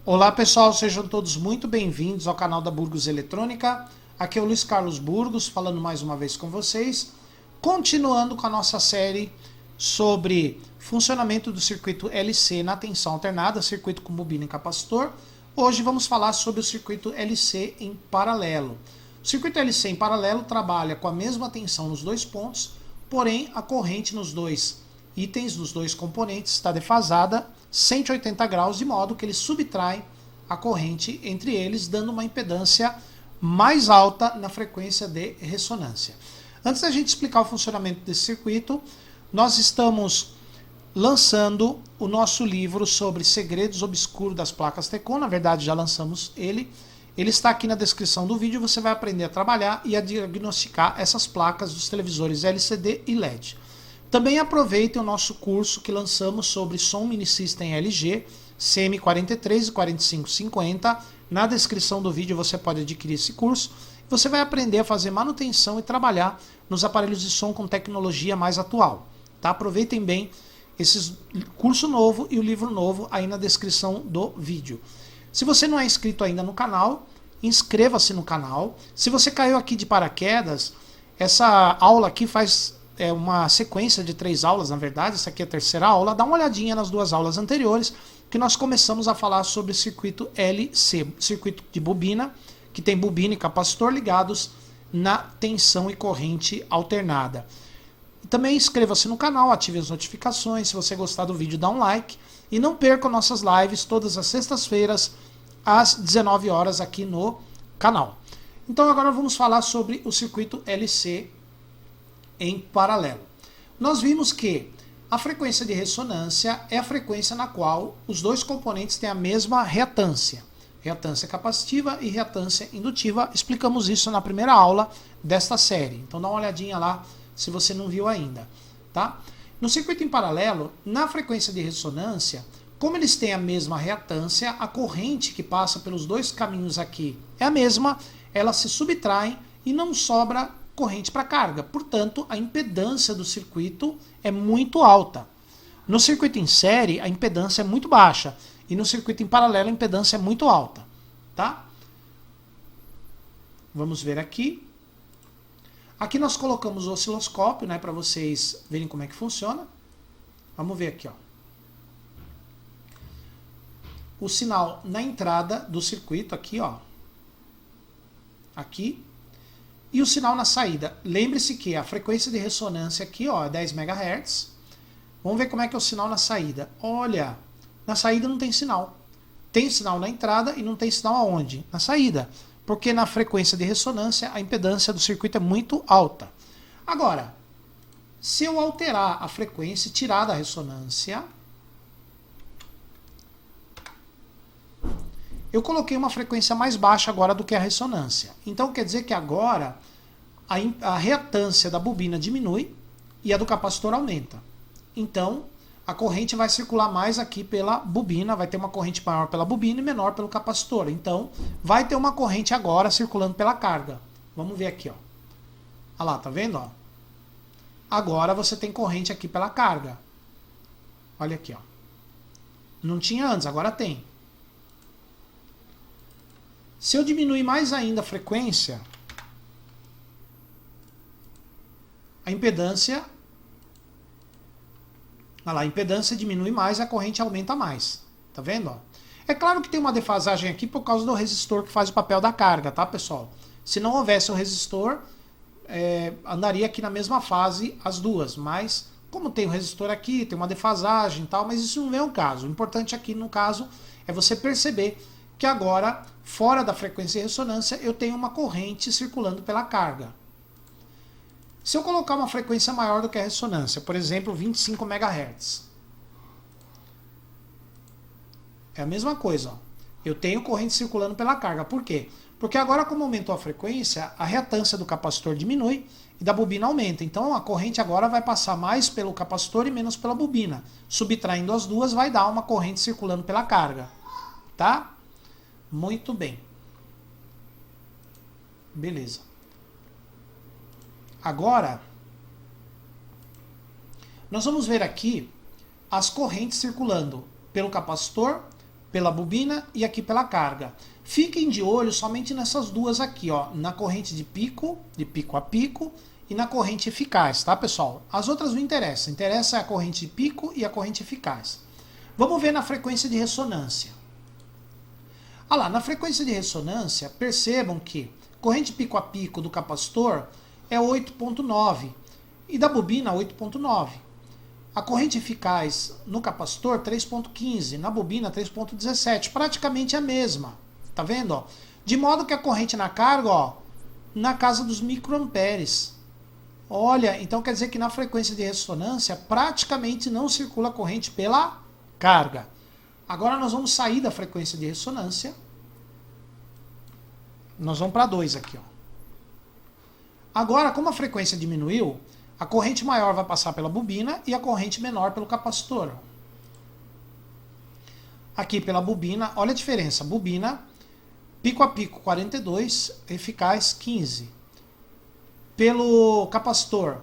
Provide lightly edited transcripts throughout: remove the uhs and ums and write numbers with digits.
Olá pessoal, sejam todos muito bem-vindos ao canal da Burgos Eletrônica. Aqui é o Luiz Carlos Burgos, falando mais uma vez com vocês, continuando com a nossa série sobre funcionamento do circuito LC na tensão alternada, circuito com bobina e capacitor. Hoje vamos falar sobre o circuito LC em paralelo. O circuito LC em paralelo trabalha com a mesma tensão nos dois pontos, porém a corrente nos dois itens, nos dois componentes, está defasada 180 graus, de modo que ele subtrai a corrente entre eles, dando uma impedância mais alta na frequência de ressonância. Antes da gente explicar o funcionamento desse circuito, nós estamos lançando o nosso livro sobre segredos obscuros das placas TECON. Na verdade, já lançamos ele. Ele está aqui na descrição do vídeo. Você vai aprender a trabalhar e a diagnosticar essas placas dos televisores LCD e LED. Também aproveitem o nosso curso que lançamos sobre som mini system LG, CM43 e 4550. Na descrição do vídeo você pode adquirir esse curso. Você vai aprender a fazer manutenção e trabalhar nos aparelhos de som com tecnologia mais atual. Tá? Aproveitem bem esse curso novo e o livro novo aí na descrição do vídeo. Se você não é inscrito ainda no canal, inscreva-se no canal. Se você caiu aqui de paraquedas, essa aula aqui faz uma sequência de 3 aulas, na verdade, essa aqui é a terceira aula. Dá uma olhadinha nas 2 aulas anteriores, que nós começamos a falar sobre o circuito LC, circuito de bobina, que tem bobina e capacitor ligados na tensão e corrente alternada. Também inscreva-se no canal, ative as notificações. Se você gostar do vídeo, dá um like. E não perca nossas lives todas as sextas-feiras, às 19 horas aqui no canal. Então agora vamos falar sobre o circuito LC em paralelo. Nós vimos que a frequência de ressonância é a frequência na qual os dois componentes têm a mesma reatância. Reatância capacitiva e reatância indutiva. Explicamos isso na primeira aula desta série. Então dá uma olhadinha lá se você não viu ainda. Tá? No circuito em paralelo, na frequência de ressonância, como eles têm a mesma reatância, a corrente que passa pelos dois caminhos aqui é a mesma, elas se subtraem e não sobra corrente para carga. Portanto, a impedância do circuito é muito alta. No circuito em série, a impedância é muito baixa. E no circuito em paralelo, a impedância é muito alta. Tá? Vamos ver aqui. Aqui nós colocamos o osciloscópio, né, para vocês verem como é que funciona. Vamos ver aqui, ó. O sinal na entrada do circuito, aqui, ó. Aqui. E o sinal na saída. Lembre-se que a frequência de ressonância aqui, ó, é 10 MHz. Vamos ver como é que é o sinal na saída. Olha, na saída não tem sinal. Tem sinal na entrada e não tem sinal aonde? Na saída. Porque na frequência de ressonância a impedância do circuito é muito alta. Agora, se eu alterar a frequência e tirar da ressonância, eu coloquei uma frequência mais baixa agora do que a ressonância. Então quer dizer que agora a reatância da bobina diminui e a do capacitor aumenta. Então a corrente vai circular mais aqui pela bobina, vai ter uma corrente maior pela bobina e menor pelo capacitor. Então vai ter uma corrente agora circulando pela carga. Vamos ver aqui, ó. Olha lá, tá vendo? Ó? Agora você tem corrente aqui pela carga. Olha aqui, ó. Não tinha antes, agora tem. Se eu diminuir mais ainda a frequência, a impedância, olha lá, a impedância diminui mais, a corrente aumenta mais. Tá vendo? Ó? É claro que tem uma defasagem aqui por causa do resistor que faz o papel da carga, tá, pessoal? Se não houvesse o resistor, andaria aqui na mesma fase as duas, mas como tem o resistor aqui, tem uma defasagem e tal, mas isso não vem ao caso. O importante aqui no caso é você perceber que agora, fora da frequência de ressonância, eu tenho uma corrente circulando pela carga. Se eu colocar uma frequência maior do que a ressonância, por exemplo, 25 MHz, é a mesma coisa. Ó. Eu tenho corrente circulando pela carga. Por quê? Porque agora, como aumentou a frequência, a reatância do capacitor diminui e da bobina aumenta. Então a corrente agora vai passar mais pelo capacitor e menos pela bobina. Subtraindo as duas, vai dar uma corrente circulando pela carga. Tá? Muito bem. Beleza. Agora, nós vamos ver aqui as correntes circulando pelo capacitor pela bobina e aqui pela carga. Fiquem de olho somente nessas duas aqui, ó, na corrente de pico a pico, e na corrente eficaz, tá, pessoal? As outras não interessam. Interessa a corrente de pico e a corrente eficaz. Vamos ver na frequência de ressonância. Ah lá, na frequência de ressonância, percebam que corrente pico a pico do capacitor é 8.9 e da bobina 8.9. A corrente eficaz no capacitor 3.15, na bobina 3.17, praticamente a mesma. Tá vendo? Ó? De modo que a corrente na carga, ó, na casa dos microamperes. Olha, então quer dizer que na frequência de ressonância praticamente não circula corrente pela carga. Agora nós vamos sair da frequência de ressonância. Nós vamos para 2 aqui, ó. Agora, como a frequência diminuiu, a corrente maior vai passar pela bobina e a corrente menor pelo capacitor. Aqui pela bobina, olha a diferença. Bobina, pico a pico 42, eficaz 15. Pelo capacitor,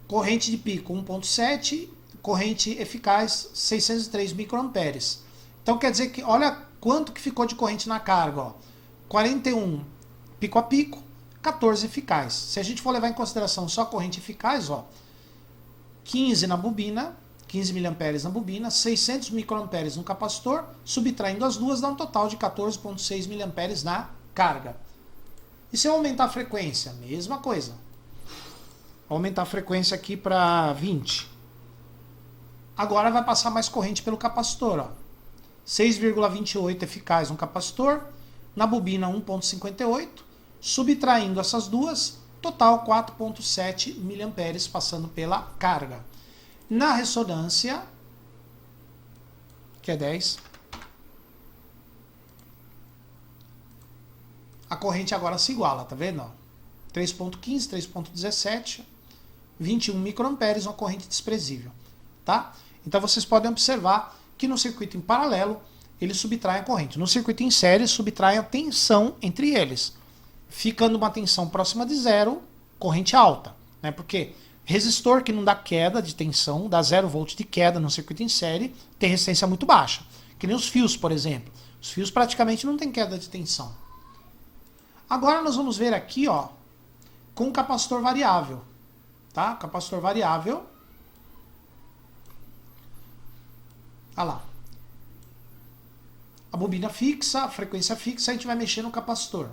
corrente de pico 1.7, corrente eficaz 603 microamperes. Então quer dizer que, olha quanto que ficou de corrente na carga, ó. 41 pico a pico, 14 eficaz. Se a gente for levar em consideração só a corrente eficaz, ó, 15 na bobina, 15 miliamperes na bobina, 600 microamperes no capacitor, subtraindo as duas dá um total de 14,6 miliamperes na carga. E se eu aumentar a frequência? Mesma coisa. Vou aumentar a frequência aqui para 20. Agora vai passar mais corrente pelo capacitor. 6,28 eficaz no capacitor, na bobina 1,58. Subtraindo essas duas, total 4,7 miliamperes passando pela carga. Na ressonância, que é 10, a corrente agora se iguala, tá vendo? 3.15, 3.17, 21 microamperes, uma corrente desprezível, tá? Então vocês podem observar que no circuito em paralelo, eles subtraem a corrente. No circuito em série, subtraem a tensão entre eles, ficando uma tensão próxima de zero, corrente alta, né? Porque resistor que não dá queda de tensão, dá 0 volt de queda no circuito em série, tem resistência muito baixa. Que nem os fios, por exemplo. Os fios praticamente não tem queda de tensão. Agora nós vamos ver aqui, ó, com o capacitor variável, tá? Capacitor variável. Olha lá. A bobina fixa, a frequência fixa, a gente vai mexer no capacitor.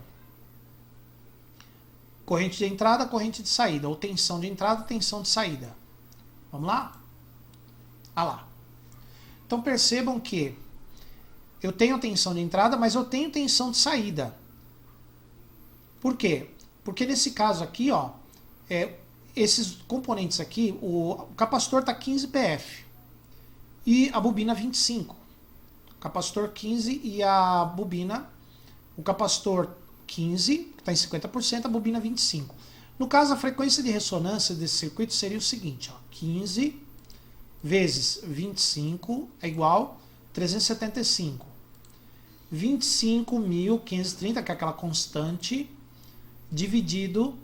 Corrente de entrada, corrente de saída, ou tensão de entrada, tensão de saída. Vamos lá? Olha lá. Então percebam que eu tenho tensão de entrada, mas eu tenho tensão de saída. Por quê? Porque nesse caso aqui, ó, esses componentes aqui, o capacitor está 15 PF e a bobina 25. O capacitor 15 e a bobina, o capacitor 15, que está em 50%, a bobina 25. No caso, a frequência de ressonância desse circuito seria o seguinte, ó, 15 vezes 25 é igual a 375. 25.530, que é aquela constante, dividido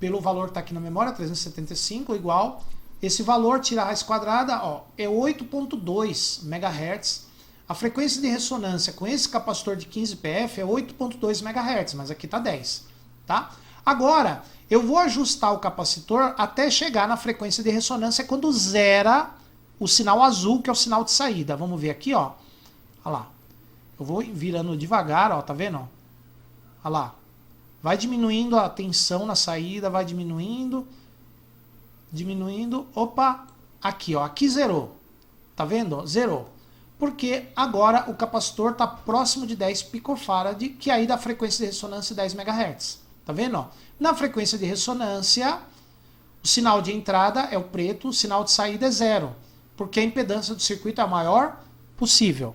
pelo valor que está aqui na memória, 375, igual, esse valor, tirar a raiz quadrada, ó, é 8.2 MHz. A frequência de ressonância com esse capacitor de 15 PF é 8.2 MHz, mas aqui está 10. Tá? Agora, eu vou ajustar o capacitor até chegar na frequência de ressonância quando zera o sinal azul, que é o sinal de saída. Vamos ver aqui, ó. Olha lá. Eu vou virando devagar, ó, tá vendo? Olha lá. Vai diminuindo a tensão na saída, vai diminuindo. Diminuindo. Opa, aqui, ó. Aqui zerou. Tá vendo? Zerou. Porque agora o capacitor está próximo de 10 picofarad, que aí dá frequência de ressonância 10 MHz. Tá vendo? Ó? Na frequência de ressonância, o sinal de entrada é o preto, o sinal de saída é zero, porque a impedância do circuito é a maior possível.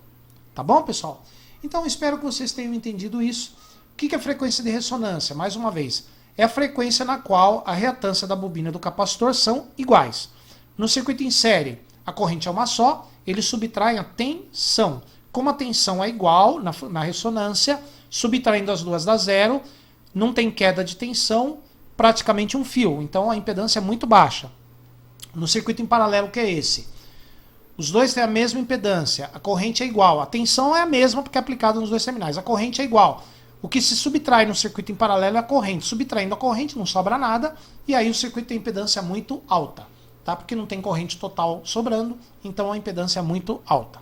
Tá bom, pessoal? Então, espero que vocês tenham entendido isso. O que é a frequência de ressonância? Mais uma vez, é a frequência na qual a reatância da bobina e do capacitor são iguais. No circuito em série, a corrente é uma só, eles subtraem a tensão. Como a tensão é igual na ressonância, subtraindo as duas dá zero, não tem queda de tensão, praticamente um fio. Então a impedância é muito baixa. No circuito em paralelo, que é esse? Os dois têm a mesma impedância, a corrente é igual, a tensão é a mesma porque é aplicada nos dois terminais, a corrente é igual. O que se subtrai no circuito em paralelo é a corrente. Subtraindo a corrente não sobra nada e aí o circuito tem impedância muito alta, tá? Porque não tem corrente total sobrando, então a impedância é muito alta.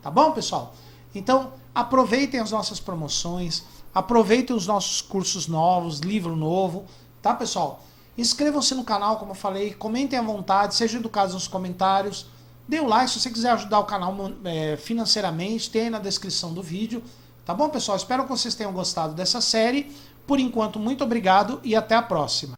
Tá bom, pessoal? Então, aproveitem as nossas promoções, aproveitem os nossos cursos novos, livro novo, tá, pessoal? Inscrevam-se no canal, como eu falei, comentem à vontade, sejam educados nos comentários, dê o like se você quiser ajudar o canal financeiramente, tem aí na descrição do vídeo, tá bom, pessoal? Espero que vocês tenham gostado dessa série. Por enquanto, muito obrigado e até a próxima.